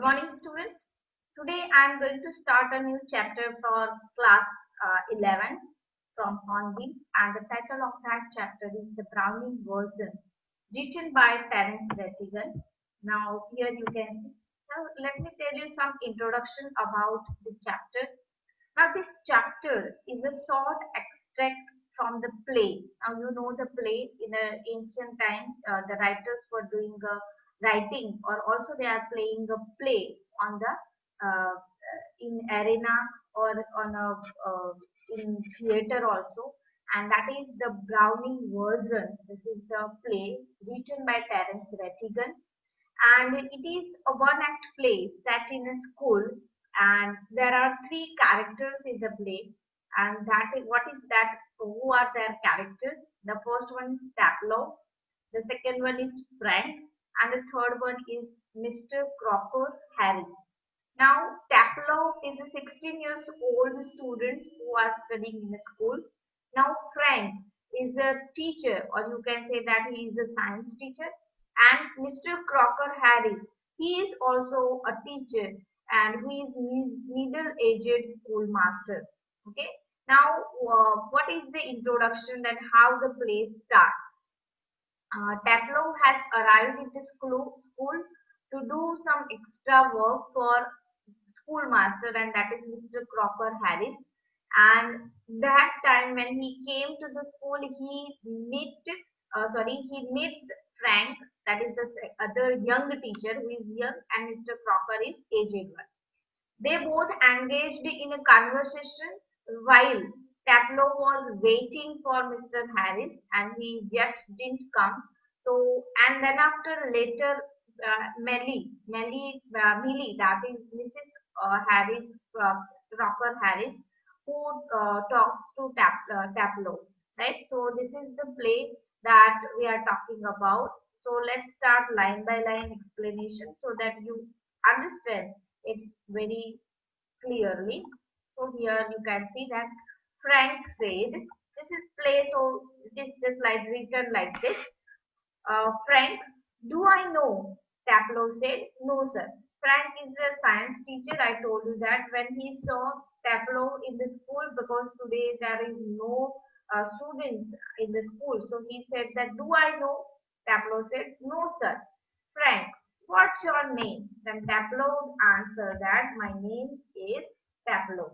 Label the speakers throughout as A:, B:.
A: morning, students. Today I am going to start a new chapter for class 11 from Hornbill, and the title of that chapter is The Browning Version, written by Terence Rattigan. Now, here you can see. Now, let me tell you some introduction about the chapter. Now, this chapter is a short extract from the play. Now, you know the play in the ancient time, the writers were doing a writing, or also they are playing a play on the in arena or on a in theater also, and that is the Browning version. This is the play written by Terence Rattigan, and it is a one act play set in a school, and there are three characters in the play. And that is what is that, who are their characters? The first one is Taplow, the second one is Frank, and the third one is Mr. Crocker Harris. Now, Taplow is a 16 years old student who are studying in a school. Now, Frank is a teacher, or you can say that he is a science teacher. And Mr. Crocker Harris, he is also a teacher, and he is middle-aged schoolmaster. Okay. Now, what is the introduction and how the play starts? Taplow has arrived in the school to do some extra work for schoolmaster, and that is Mr. Crocker Harris. And that time when he came to the school, he meets Frank, that is the other young teacher who is young, and Mr. Crocker is aged one. They both engaged in a conversation while Taplow was waiting for Mr. Harris, and he yet didn't come. So, and then after later, Millie, that is Mrs. Harris, Rocker Harris, who talks to Taplow, right? So, this is the play that we are talking about. So, let's start line by line explanation so that you understand it's very clearly. So here you can see that Frank said, this is play, so it is just like written like this. Frank, do I know? Taplow said, no sir. Frank is a science teacher. I told you that when he saw Taplow in the school, because today there is no students in the school. So he said that, do I know? Taplow said, no sir. Frank, what's your name? Then Taplow answered that my name is Taplow.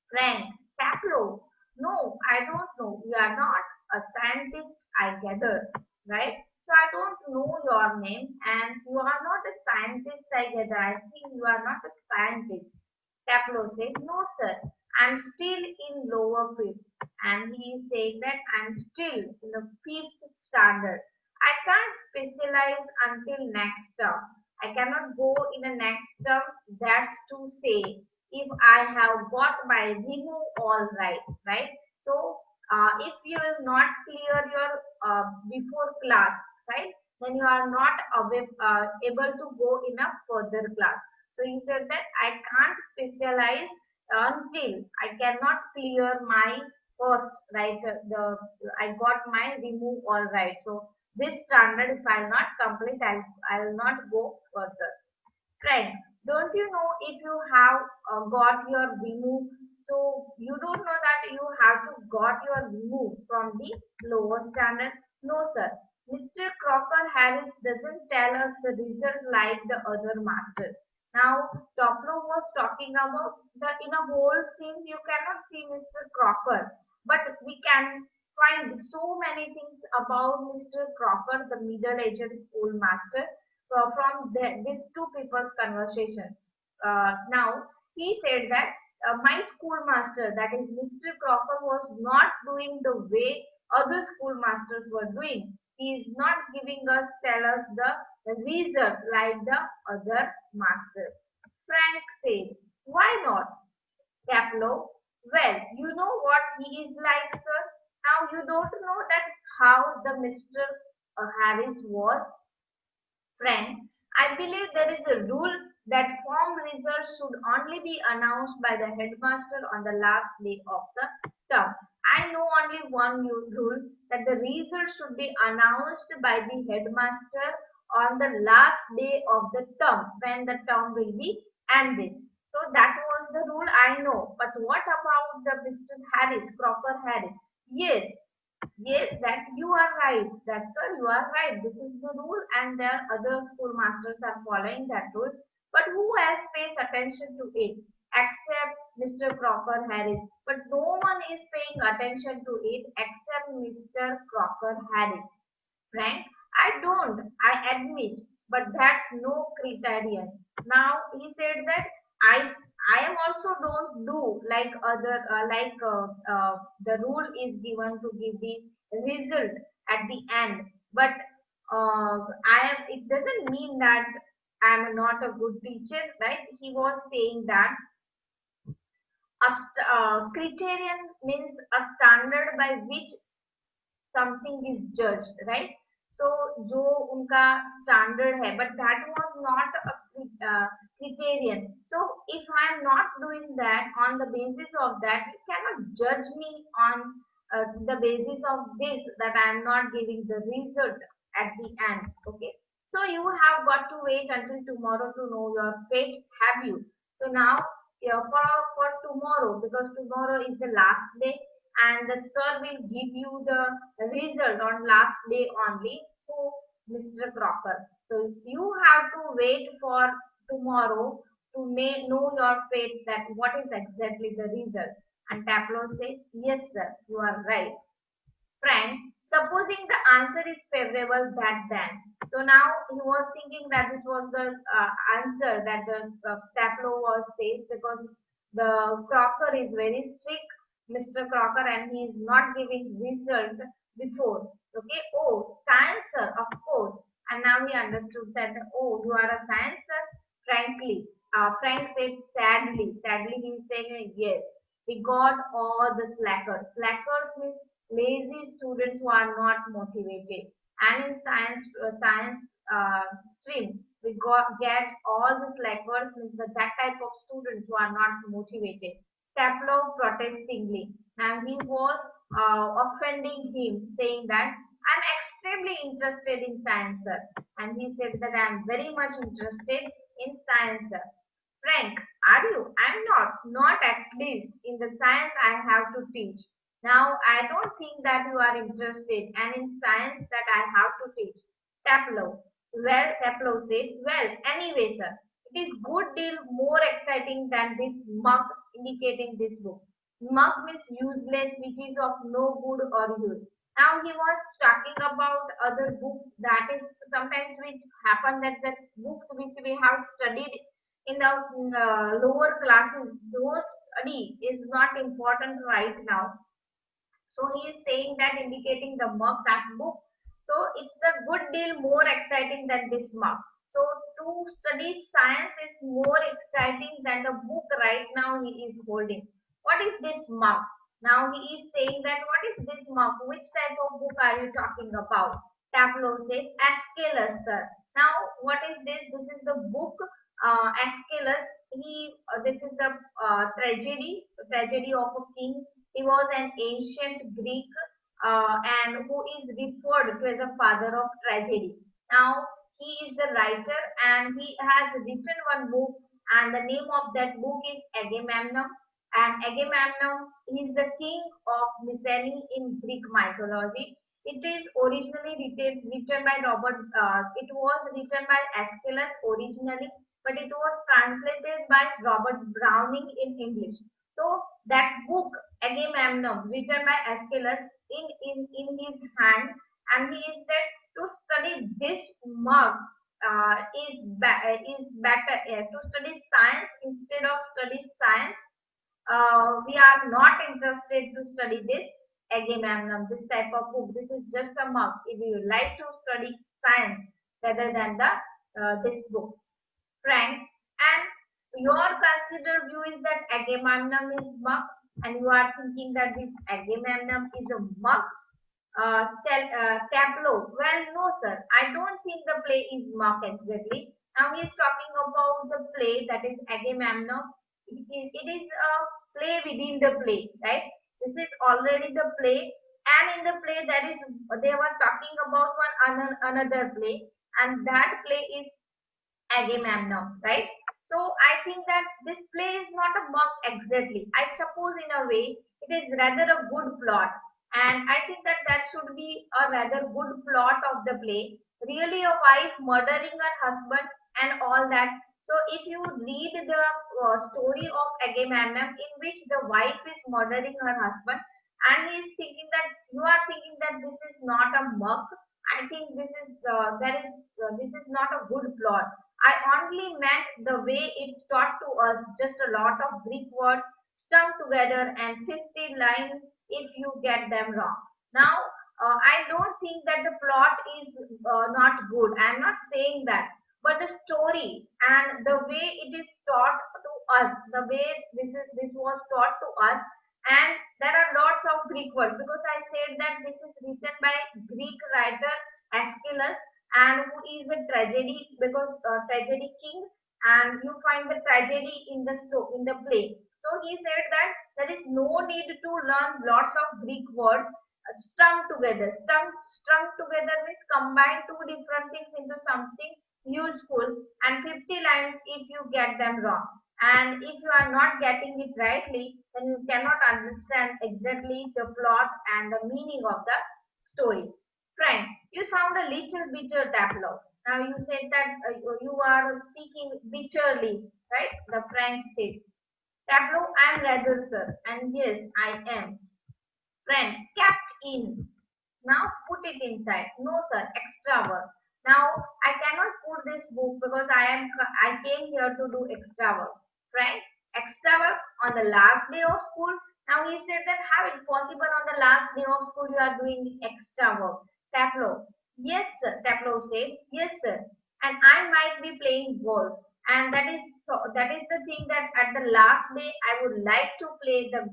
A: Frank, Taplow, no, I don't know. You are not a scientist, I gather, right? So I don't know your name, and you are not a scientist, I gather. I think you are not a scientist. Taplow said, no, sir. I'm still in lower fifth. And he is saying that I'm still in the fifth standard. I can't specialize until next term. I cannot go in the next term. That's to say, if I have got my remove all right, right? So if you will not clear your before class, right, then you are not able to go in a further class. So he said that I can't specialize until I cannot clear my first, right? I got my remove all right. So this standard, if I'll not complete, I'll not go further. Friend, don't you know if you have got your remove? So you don't know that you have to got your remove from the lower standard? No, sir. Mr. Crocker Harris doesn't tell us the result like the other masters. Now, Toplo was talking about that in a whole scene you cannot see Mr. Crocker, but we can find so many things about Mr. Crocker, the middle-aged schoolmaster, these two people's conversation. Now, he said that my schoolmaster, that is Mr. Crocker, was not doing the way other schoolmasters were doing. He is not giving us, tell us the result like the other master. Frank said, why not? Taplow, well, you know what he is like, sir. Now you don't know that how the Mr. Harris was. Friend, I believe there is a rule that form results should only be announced by the headmaster on the last day of the term. I know only one new rule, that the result should be announced by the headmaster on the last day of the term when the term will be ended. So that was the rule I know. But what about the Mr. Harris, Crocker Harris? Yes, yes, that you are right. That sir, you are right. This is the rule, and the other school masters are following that rule. But who else pays attention to it except Mr. Crocker Harris? But no one is paying attention to it except Mr. Crocker Harris. Frank, I don't, I admit, but that's no criterion. Now he said that I I am also don't do like other the rule is given to give the result at the end, but I am. It doesn't mean that I am not a good teacher, right? He was saying that criterion means a standard by which something is judged, right? So जो उनका standard है, but that was not a criterion. So if I am not doing that on the basis of that, you cannot judge me on the basis of this, that I am not giving the result at the end. Okay, so you have got to wait until tomorrow to know your fate. Have you? So now, yeah, for tomorrow, because tomorrow is the last day, and the sir will give you the result on last day only to Mr. Crocker. So you have to wait for tomorrow to know your fate, that what is exactly the result. And Taplow says, yes sir, you are right. Frank, supposing the answer is favorable, that then. So now he was thinking that this was the answer that the Taplow was says, because the Crocker is very strict, Mr. Crocker, and he is not giving result before. Okay. Oh, science sir, of course. And now he understood that, oh, you are a science sir. Frankly, Frank said sadly. Sadly, he is saying yes. We got all the slackers. Slackers means lazy students who are not motivated. And in science stream, we get all the slackers, means that type of students who are not motivated. Taplow protestingly. Now he was offending him, saying that I'm extremely interested in science, sir. And he said that I'm very much interested in science, sir. Frank, are you? I'm not. Not at least in the science I have to teach. Now, I don't think that you are interested, and in science that I have to teach. Taplow. Well, Taplow said, well, anyway, sir, it is good deal more exciting than this mug indicating this book. Mug means useless, which is of no good or use. Now he was talking about other books, that is sometimes which happen, that the books which we have studied in the lower classes, those study is not important right now. So he is saying that, indicating the mug, that book. So it's a good deal more exciting than this mug. So to study science is more exciting than the book right now he is holding. What is this mug? Now he is saying that, what is this mug? Which type of book are you talking about? Taplow says Aeschylus, sir. Now what is this? This is the book Aeschylus. This is the tragedy of a king. He was an ancient Greek, and who is referred to as a father of tragedy. Now, he is the writer, and he has written one book, and the name of that book is Agamemnon. And Agamemnon is the king of Mycenae in Greek mythology. It is originally written by Robert. It was written by Aeschylus originally, but it was translated by Robert Browning in English. So that book Agamemnon, written by Aeschylus, in his hand, and he is said to study this mug is better, to study science instead of study science. We are not interested to study this Agamemnon, this type of book. This is just a mug. If you like to study science rather than the this book, Frank, and your considered view is that Agamemnon is mug, and you are thinking that this Agamemnon is a mug. Tableau. Well, no, sir. I don't think the play is mug exactly. Now he is talking about the play, that is Agamemnon. It is a play within the play, right? This is already the play, and in the play there is, they were talking about one another play, and that play is Agamemnon, right? So I think that this play is not a mug exactly. I suppose in a way it is rather a good plot, and I think that that should be a rather good plot of the play. Really, a wife murdering her husband and all that. So if you read the story of Agamemnon, in which the wife is murdering her husband, and he is thinking that you are thinking that this is not a mug. I think this is this is not a good plot. I only meant the way it's taught to us, just a lot of Greek words strung together and 50 lines if you get them wrong. Now, I don't think that the plot is not good. I'm not saying that. But the story and the way it is taught to us, the way this was taught to us, and there are lots of Greek words because I said that this is written by Greek writer Aeschylus, and who is a tragedy because tragedy king, and you find the tragedy in the in the play. So he said that there is no need to learn lots of Greek words strung together. Strung together means combine two different things into something useful, and 50 lines if you get them wrong. And if you are not getting it rightly, then you cannot understand exactly the plot and the meaning of the story. Frank, you sound a little bitter, Taplow. Now you said that you are speaking bitterly, right? The Frank said. Tableau, I am rather, sir. And yes, I am. Friend, kept in. Now put it inside. No, sir, extra work. Now I cannot put this book because I came here to do extra work. Friend, extra work on the last day of school. Now he said that how it possible on the last day of school you are doing extra work. Taplo. Yes, sir. Taplo said, yes, sir. And I might be playing golf. And that is the thing that at the last day I would like to play the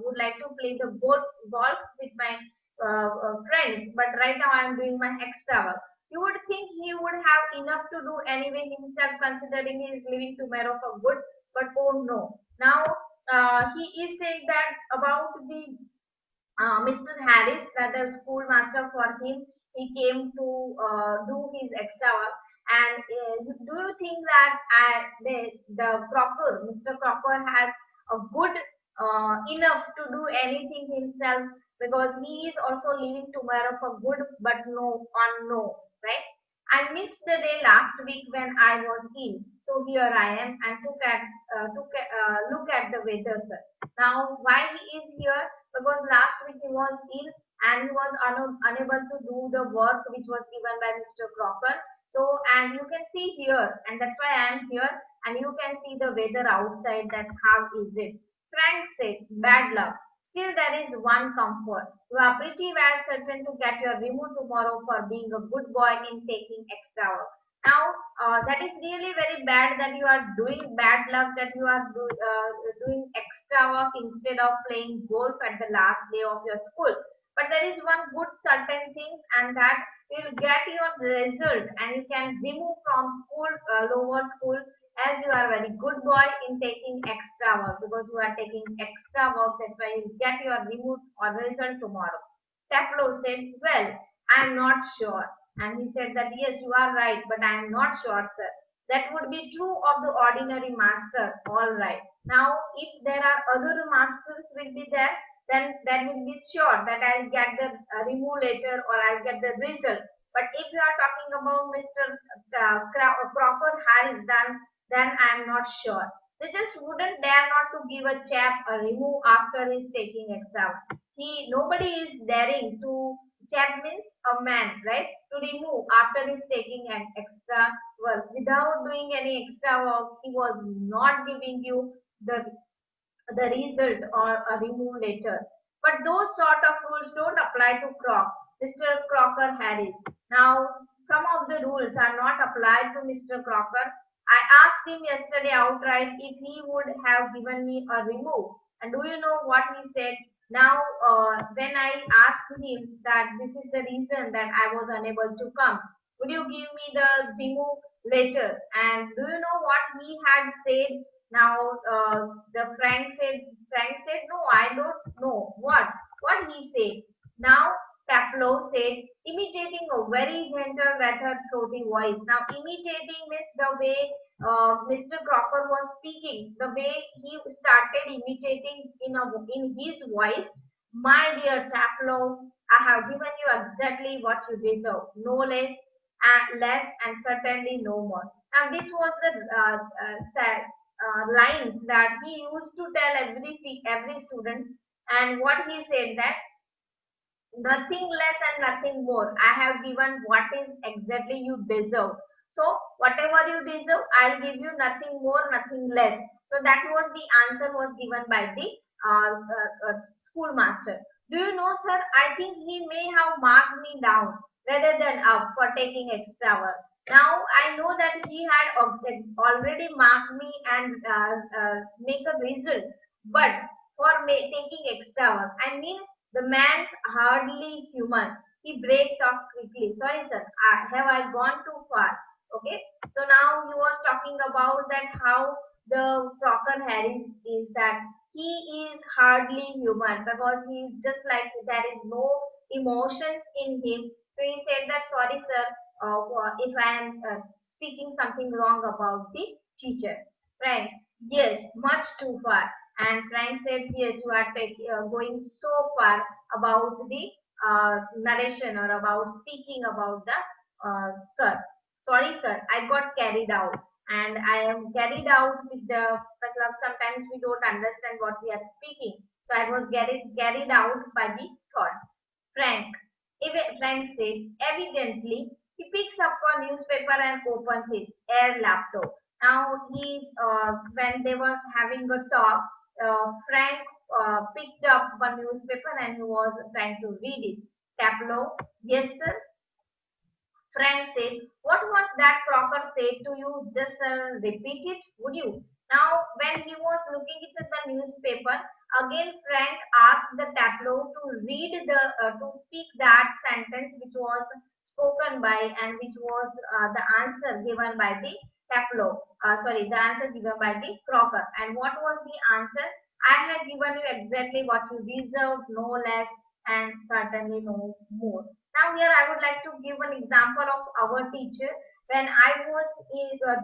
A: would like to play the golf with my friends, but right now I am doing my extra work. You would think he would have enough to do anyway himself, considering he is leaving tomorrow for good. But oh no! Now he is saying that about the Mr. Harris, that the schoolmaster for him, he came to do his extra work. And do you think that the Crocker, Mr. Crocker, has a good enough to do anything himself because he is also leaving tomorrow for good, but no on no, right? I missed the day last week when I was ill, so here I am and look at the weather, sir. Now, why he is here? Because last week he was ill and he was unable to do the work which was given by Mr. Crocker. So, and you can see here, and that's why I am here, and you can see the weather outside. That how is it? Frank said, "Bad luck. Still, there is one comfort. You are pretty well certain to get your remove tomorrow for being a good boy in taking extra work." Now, that is really very bad that you are doing bad luck, that you are doing extra work instead of playing golf at the last day of your school. But there is one good certain things, and that you will get your result and you can remove from school, lower school, as you are very good boy in taking extra work because you are taking extra work. That's why you will get your remove or result tomorrow. Taplow said, "Well, I am not sure." And he said that, "Yes, you are right, but I am not sure, sir." That would be true of the ordinary master. All right. Now, if there are other masters will be there, then that will be sure that I'll get the remove later or I'll get the result. But if you are talking about Mr. Crawford Harris, then I am not sure. They just wouldn't dare not to give a chap a remove after he's taking exam. Nobody is daring to, chap means a man, right? To remove after he's taking an extra work without doing any extra work. He was not giving you the result or a remove later. But those sort of rules don't apply to Mr. Crocker Harris. Now, some of the rules are not applied to Mr. Crocker. I asked him yesterday outright if he would have given me a remove. And do you know what he said? Now, when I asked him that this is the reason that I was unable to come, would you give me the remove later? And do you know what he had said? Now, the Frank said, no, I don't know what he said. Now, Taplow said, imitating a very gentle, rather throaty voice. Now, imitating means the way Mr. Crocker was speaking, the way he started imitating in his voice. My dear Taplow, I have given you exactly what you deserve, no less, and less, and certainly no more. Now, this was the lines that he used to tell every student, and what he said that nothing less and nothing more. I have given what is exactly you deserve. So whatever you deserve, I'll give you nothing more, nothing less. So that was the answer was given by the schoolmaster. Do you know, sir? I think he may have marked me down rather than up for taking extra work. Now I know that he had already marked me and make a result, but for taking extra work, I mean the man's hardly human. He breaks off quickly. Sorry, sir. Have I gone too far? Okay. So now he was talking about that how the Crocker Harris is that he is hardly human because he is just like there is no emotions in him. So he said that sorry, sir, if I am speaking something wrong about the teacher. Right? Yes, much too far. And Frank said, yes, you are going so far about the narration or about speaking about the sir. Sorry, sir, I got carried out. And I am carried out with the मतलब sometimes we don't understand what we are speaking. So I was carried out by the thought. Frank. Frank said, evidently, he picks up a newspaper and opens it. Air laptop. Now when they were having a talk, Frank picked up one newspaper and he was trying to read it. Tableau. Yes, sir. Frank said, what was that Crocker said to you? Just repeat it, would you? Now, when he was looking into the newspaper, again Frank asked the tableau to read to speak that sentence which was spoken by and which was the answer given by the tableau. Sorry, the answer given by the Crocker. And what was the answer? I had given you exactly what you deserve, no less, and certainly no more. Now here I would like to give an example of our teacher. When I was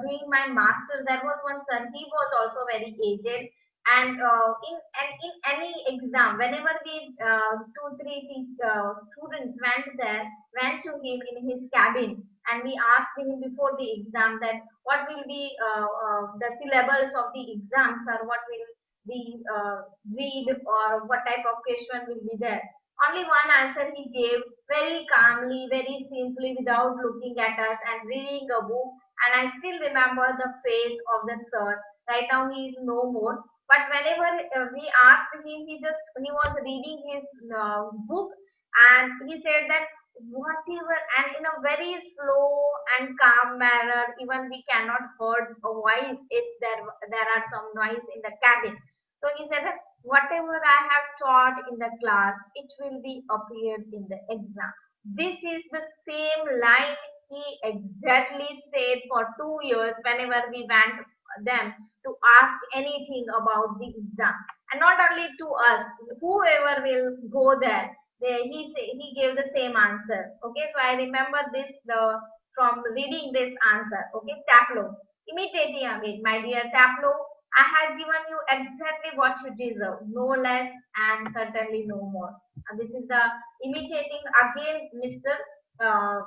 A: doing my master, there was one son. He was also very aged, and in any exam, whenever we two three students went to him in his cabin, and we asked him before the exam that what will be the syllabus of the exams or what will be read or what type of question will be there. Only one answer he gave very calmly, very simply, without looking at us and reading a book. And I still remember the face of the sir. Right now he is no more. But whenever we asked him, he was reading his book and he said that whatever and in a very slow and calm manner, even we cannot heard a voice if there are some noise in the cabin. So he said that whatever I have taught in the class, it will be appeared in the exam. This is the same line he exactly said for 2 years whenever we went them to ask anything about the exam. And not only to us, whoever will go there, he gave the same answer. Okay, so I remember this from reading this answer. Okay, Tableau. Imitating again, my dear Tableau. I have given you exactly what you deserve, no less and certainly no more. And this is the imitating again Mr. Uh,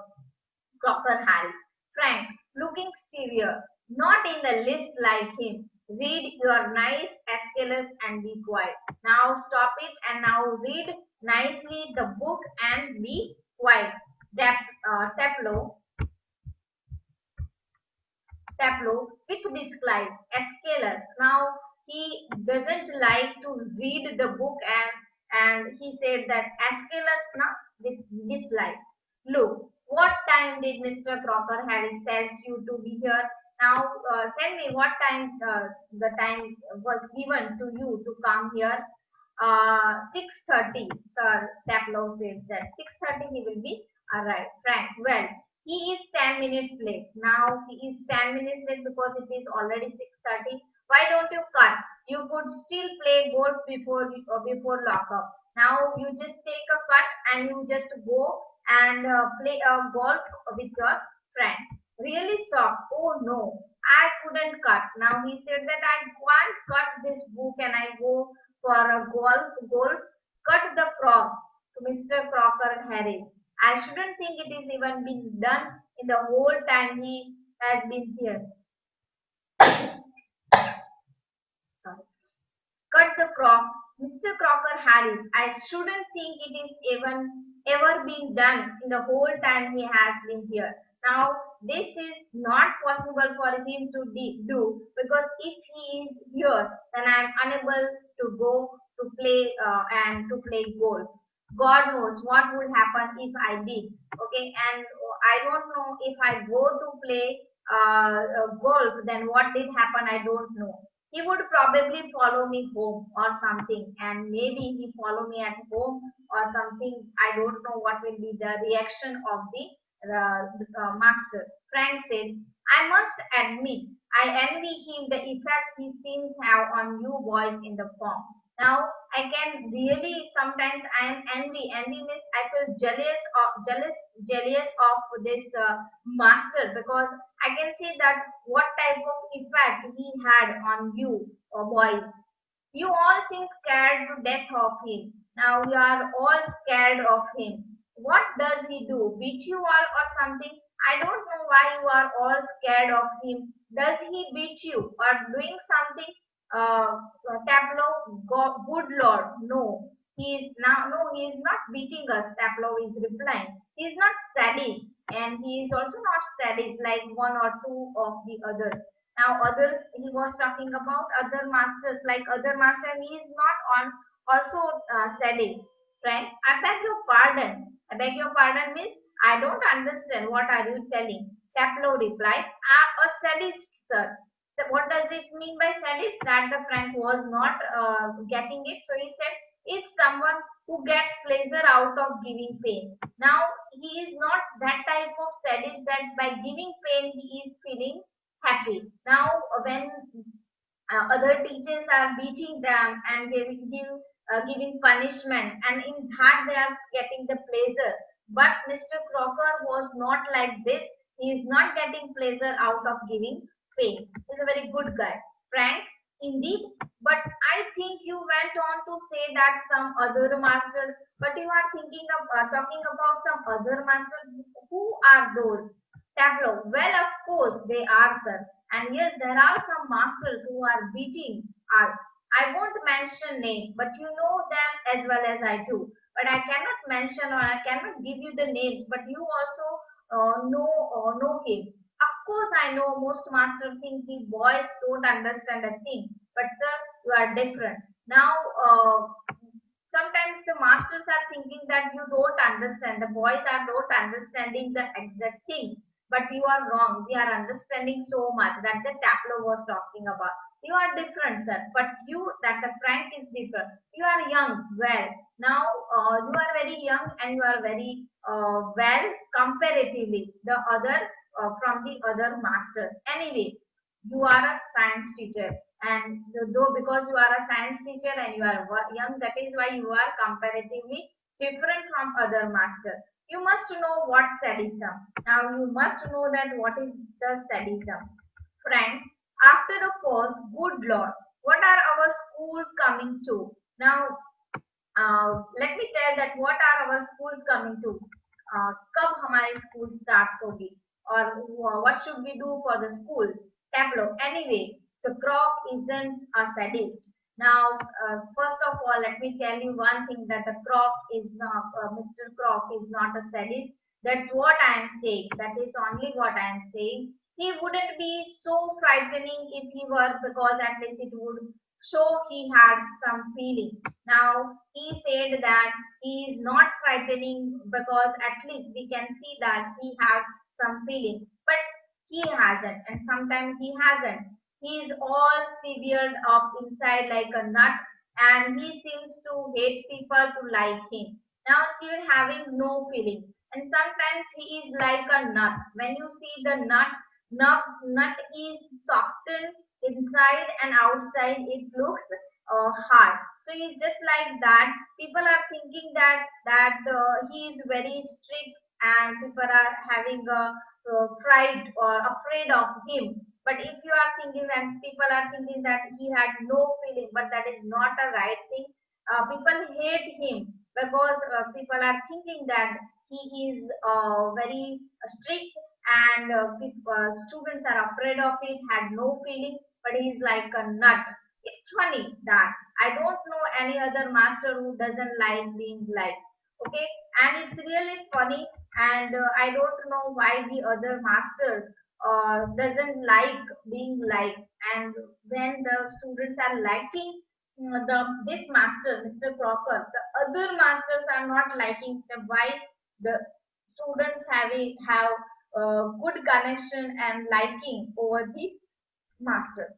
A: Crocker Harris. Frank, looking severe, not in the least like him. Read your nice Aeschylus and be quiet. Now stop it and now read nicely the book and be quiet. Taplow, Tableau with dislike. Aeschylus. Now he doesn't like to read the book and he said that Aeschylus now with dislike. Look, what time did Mr. Crocker Harris tells you to be here? Now tell me what time the time was given to you to come here. 6:30, Sir Tableau says that 6:30 he will be arrived. Frank, well, he is 10 minutes late. Now he is 10 minutes late because it is already 6:30. Why don't you cut? You could still play golf before lockup. Now you just take a cut and you just go and play a golf with your friend. Really soft. Oh no, I couldn't cut. Now he said that I can't cut this book and I go for a golf. Cut the crop to Mr. Crocker Harris. I shouldn't think it is even been done in the whole time he has been here. Sorry. Cut the crop, Mr. Crocker Harris. I shouldn't think it is even ever been done in the whole time he has been here. Now, this is not possible for him to do because if he is here, then I am unable to go to play and to play golf. God knows what would happen if I did. Okay, and I don't know if I go to play golf, then what did happen? I don't know. He would probably follow me home or something, and maybe he follow me at home or something. I don't know what will be the reaction of the masters. Frank said, I must admit, I envy him the effect he seems have on you boys in the form. Now I can really sometimes I am envy. Envy means I feel jealous of this master because I can see that what type of effect he had on you boys. You all seem scared to death of him. Now you are all scared of him. What does he do? Beat you all or something? I don't know why you are all scared of him. Does he beat you or doing something? Tableau, good Lord, no. He is not beating us. Tableau is replying. He is not sadist, and he is also not sadist like one or two of the others. Now, others he was talking about other masters like other master. He is not on also sadist. Frank, I beg your pardon. I beg your pardon means I don't understand. What are you telling? Tableau replied, I'm a sadist, sir. So what does this mean by sadist? That the Frank was not getting it. So he said, is someone who gets pleasure out of giving pain. Now he is not that type of sadist that by giving pain he is feeling happy. Now when other teachers are beating them and giving punishment, and in that they are getting the pleasure. But Mr. Crocker was not like this. He is not getting pleasure out of giving pain. He's a very good guy. Frank, indeed. But I think you went on to say that some other master, but you are thinking of talking about some other master. Who are those? Tableau. Well, of course they are, sir. And yes, there are some masters who are beating us. I won't mention names, but you know them as well as I do. But I cannot mention or I cannot give you the names, but you also know him. Of course, I know most masters think the boys don't understand a thing, but sir, you are different. Now, sometimes the masters are thinking that you don't understand. The boys are not understanding the exact thing, but you are wrong. We are understanding so much that the Tableau was talking about. You are different, sir, but you that the Frank is different. You are young, well. Now you are very young and you are very well comparatively the other from the other master. Anyway, you are a science teacher, and though because you are a science teacher and you are young, that is why you are comparatively different from other master. You must know what sadism. Now you must know that what is the sadism. Frank, after a pause, good lord, what are our schools coming to? Now let me tell that what are our schools coming to. कब हमारी school starts होगी or what should we do for the school? Tableau. Anyway, the Croc isn't a sadist. Now, first of all, let me tell you one thing that the Croc is not, Mr. Croc is not a sadist. That's what I am saying. That is only what I am saying. He wouldn't be so frightening if he were, because at least it would show he had some feeling. Now, he said that he is not frightening because at least we can see that he had some feeling. But he hasn't, and sometimes he hasn't. He is all severed up inside like a nut, and he seems to hate people to like him. Now, still having no feeling, and sometimes he is like a nut. When you see the nut is softened inside and outside. It looks hard. So he's just like that. People are thinking that he is very strict, and people are having a fright or afraid of him. But if you are thinking that people are thinking that he had no feeling, but that is not a right thing. People hate him because people are thinking that he is very strict, and students are afraid of it, had no feeling, but he is like a nut. It's funny that I don't know any other master who doesn't like being liked. Okay, and it's really funny, and I don't know why the other masters doesn't like being liked. And when the students are liking the this master, Mr. Crocker, the other masters are not liking the why the students have good connection and liking over the master.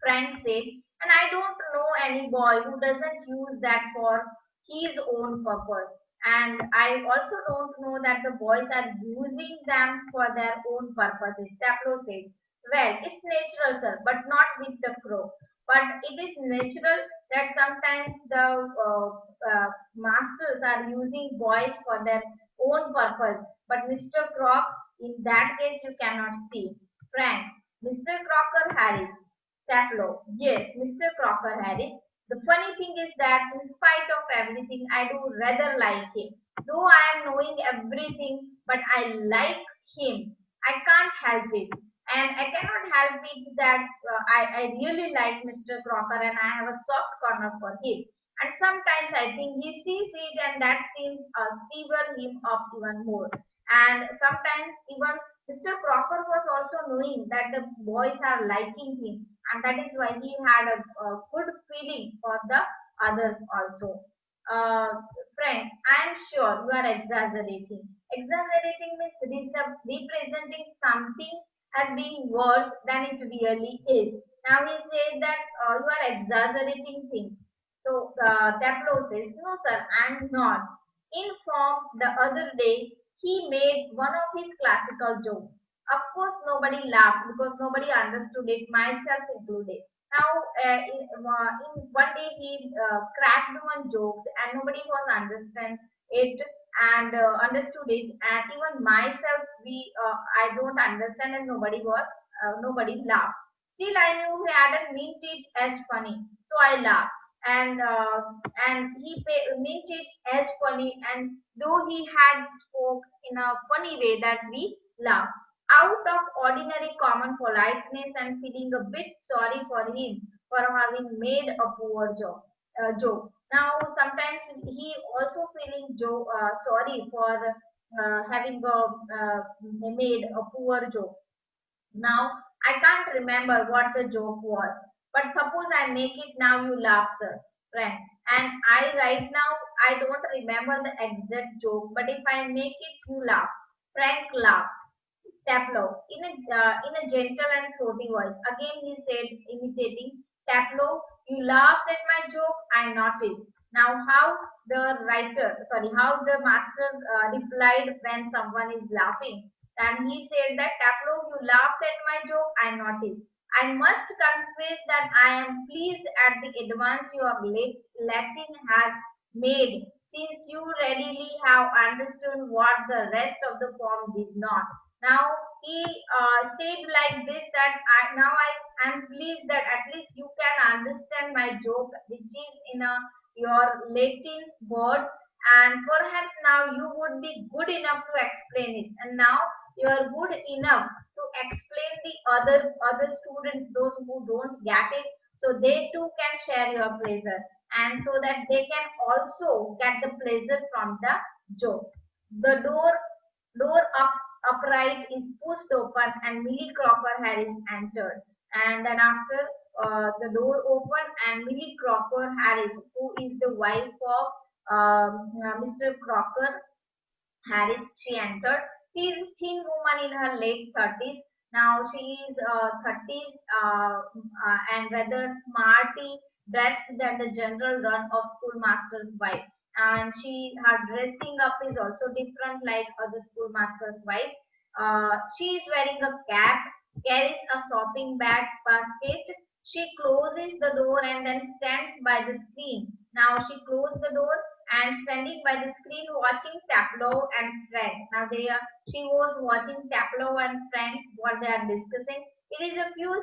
A: Frank said, and I don't know any boy who doesn't use that for his own purpose. And I also don't know that the boys are using them for their own purposes. Taplo said, well, it's natural, sir, but not with the crow. But it is natural that sometimes the masters are using boys for their own purpose. But Mr. Croc, in that case, you cannot see. Frank, Mr. Crocker Harris, Taplow. Yes, Mr. Crocker Harris. The funny thing is that in spite of everything, I do rather like him. Though I am knowing everything, but I like him. I can't help it. And I cannot help it that I really like Mr. Crocker and I have a soft corner for him. And sometimes I think he sees it and that seems stever him up even more. And sometimes even Mr. Crocker was also knowing that the boys are liking him, and that is why he had a good feeling for the others also. Uh, Frank, I am sure you are exaggerating. Exaggerating means representing something as being worse than it really is. Now he said that you are exaggerating things. So Taplow says, no sir, I am not. In form, the other day, he made one of his classical jokes. Of course, nobody laughed because nobody understood it, myself included. Now, in one day he cracked one joke and nobody was understand it and understood it, and even myself, I don't understand and nobody laughed. Still, I knew he hadn't meant it as funny, so I laughed. And meant it as funny, and though he had spoke in a funny way that we laughed out of ordinary common politeness and feeling a bit sorry for him for having made a poor joke. Now sometimes he also feeling sorry for having made a poor joke. Now, I can't remember what the joke was, but suppose I make it now, you laugh, sir. Right. And I right now, I don't remember the exact joke, but if I make it, you laugh. Frank laughs. Taplow, in a gentle and throaty voice. Again he said, imitating Taplow, you laughed at my joke, I noticed. Now how the master replied when someone is laughing. And he said that Taplow, you laughed at my joke, I noticed. I must confess that I am pleased at the advance your Latin has made, since you readily have understood what the rest of the poem did not. Now he said like this that I am pleased that at least you can understand my joke, which is in your Latin words, and perhaps now you would be good enough to explain it. And now you are good enough to explain the other students, those who don't get it, so they too can share your pleasure, and so that they can also get the pleasure from the joke. The upright is pushed open and Millie Crocker Harris entered. And then after the door opened and Millie Crocker Harris, who is the wife of Mr. Crocker Harris, she entered. She is a thin woman in her late 30s. Now she is 30s and rather smartly dressed than the general run of schoolmaster's wife. And her dressing up is also different like other schoolmaster's wife. She is wearing a cap, carries a shopping bag basket, She closes the door and then stands by the screen. Now she closed the door and standing by the screen watching Taplow and Frank. Now she was watching Taplow and Frank what they are discussing. It is a few